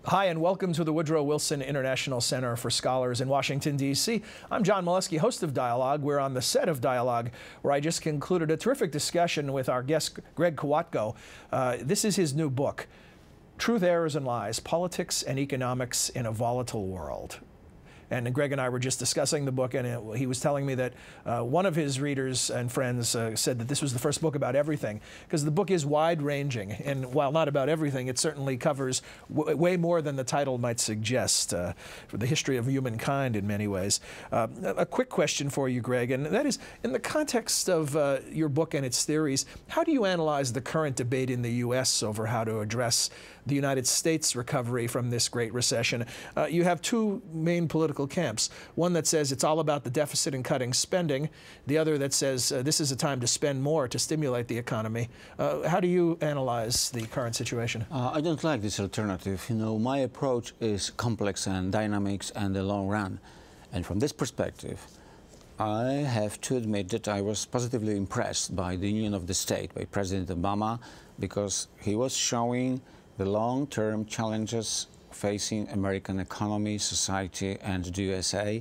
Hi, and welcome to the Woodrow Wilson International Center for Scholars in Washington, D.C. I'm John Milewski, host of Dialogue. We're on the set of Dialogue, where I just concluded a terrific discussion with our guest, Greg Kolodko. This is his new book, Truth, Errors, and Lies, Politics and Economics in a Volatile World. And Greg and I were just discussing the book, and he was telling me that one of his readers and friends said that this was the first book about everything, because the book is wide-ranging, and while not about everything, it certainly covers way more than the title might suggest, for the history of humankind in many ways. A quick question for you, Greg, and that is, in the context of your book and its theories, how do you analyze the current debate in the U.S. over how to address the United States' recovery from this Great Recession? You have two main political camps. One that says it's all about the deficit and cutting spending. The other that says this is a time to spend more to stimulate the economy. How do you analyze the current situation? I don't like this alternative. You know, my approach is complex and dynamics and the long run. And from this perspective, I have to admit that I was positively impressed by the Union of the State, by President Obama, because he was showing the long-term challenges facing American economy, society, and the USA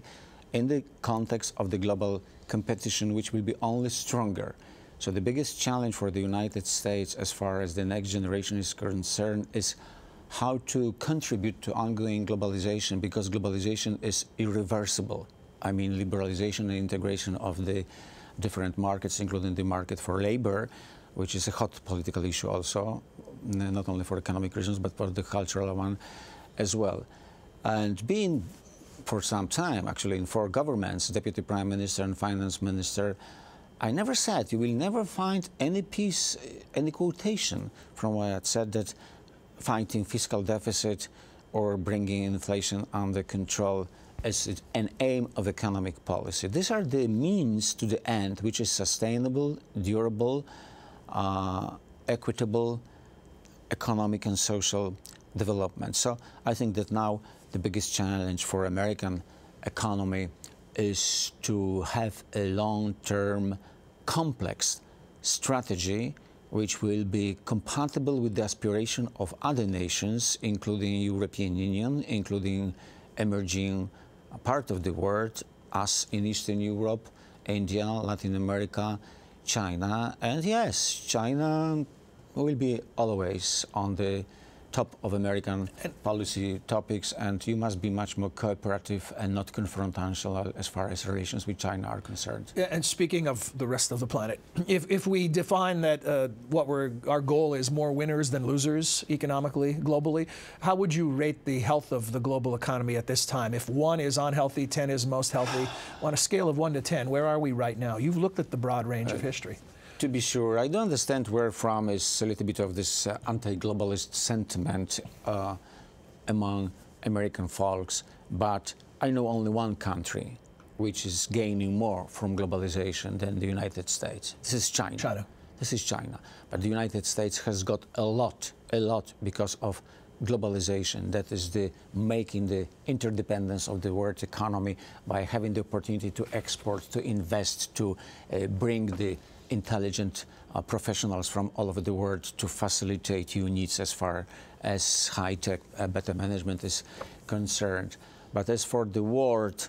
in the context of the global competition, which will be only stronger. So the biggest challenge for the United States as far as the next generation is concerned is how to contribute to ongoing globalization, because globalization is irreversible. I mean, liberalization and integration of the different markets, including the market for labor, which is a hot political issue also, not only for economic reasons, but for the cultural one as well. And being for some time, actually, in 4 governments, Deputy Prime Minister and Finance Minister, I never said, you will never find any piece, any quotation from what I had said that fighting fiscal deficit or bringing inflation under control is an aim of economic policy. These are the means to the end, which is sustainable, durable, equitable, economic and social development. So I think that now the biggest challenge for American economy is to have a long-term complex strategy which will be compatible with the aspiration of other nations, including European Union, including emerging part of the world, us in Eastern Europe, India, Latin America, China, and yes, China will be always on the top of American policy topics, and you must be much more cooperative and not confrontational as far as relations with China are concerned. Yeah, and speaking of the rest of the planet, if we define that our goal is more winners than losers economically, globally, how would you rate the health of the global economy at this time? If 1 is unhealthy, 10 is most healthy, on a scale of 1 to 10, where are we right now? You've looked at the broad range of history. To be sure, I don't understand where from is a little bit of this anti-globalist sentiment among American folks, but I know only one country which is gaining more from globalization than the United States. This is China. This is China. But the United States has got a lot because of globalization. That is making the interdependence of the world economy by having the opportunity to export, to invest, to bring the intelligent professionals from all over the world to facilitate your needs as far as high-tech, better management is concerned. But as for the world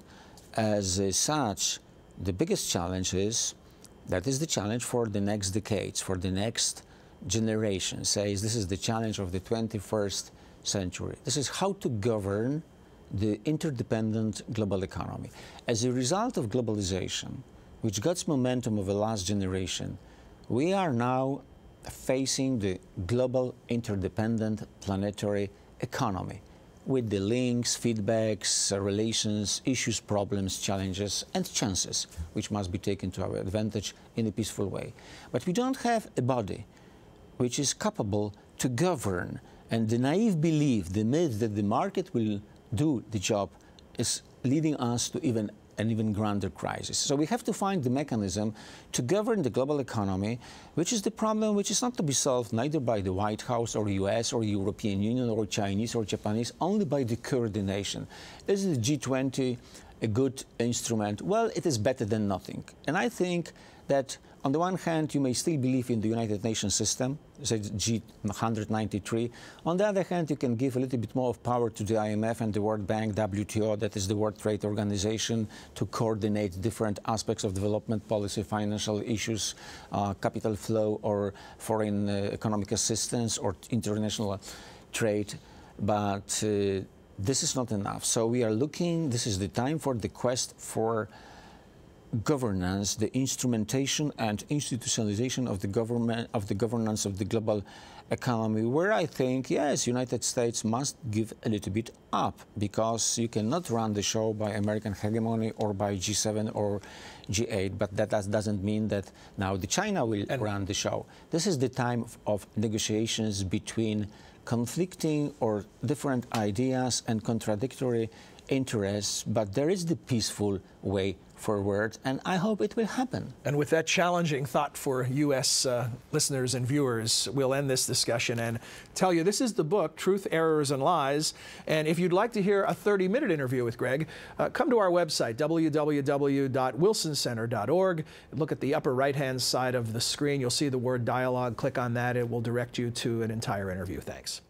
as such, the biggest challenge is, that is the challenge for the next decades, for the next generation. Says this is the challenge of the 21st century. This is how to govern the interdependent global economy. As a result of globalization, which got momentum of the last generation, we are now facing the global interdependent planetary economy with the links, feedbacks, relations, issues, problems, challenges, and chances, which must be taken to our advantage in a peaceful way. But we don't have a body which is capable to govern, and the naive belief, the myth that the market will do the job is leading us to an even grander crisis. So we have to find the mechanism to govern the global economy, which is the problem which is not to be solved neither by the White House or US or European Union or Chinese or Japanese, only by the coordination. Is the G20 a good instrument? Well, it is better than nothing. And I think that on the one hand, you may still believe in the United Nations system, say G193. On the other hand, you can give a little bit more of power to the IMF and the World Bank, WTO, that is the World Trade Organization, to coordinate different aspects of development policy, financial issues, capital flow, or foreign economic assistance, or international trade. But this is not enough. So we are looking, this is the time for the quest for governance, the instrumentation and institutionalization of the government, of the governance of the global economy, where I think, yes, United States must give a little bit up, because you cannot run the show by American hegemony or by G7 or G8, but that doesn't mean that now the China will run the show. This is the time of negotiations between conflicting or different ideas and contradictory interests, but there is the peaceful way forward, and I hope it will happen. And with that challenging thought for U.S. Listeners and viewers, we'll end this discussion and tell you this is the book, Truth, Errors, and Lies. And if you'd like to hear a 30-minute interview with Greg, come to our website, www.wilsoncenter.org. Look at the upper right-hand side of the screen. You'll see the word dialogue. Click on that. It will direct you to an entire interview. Thanks.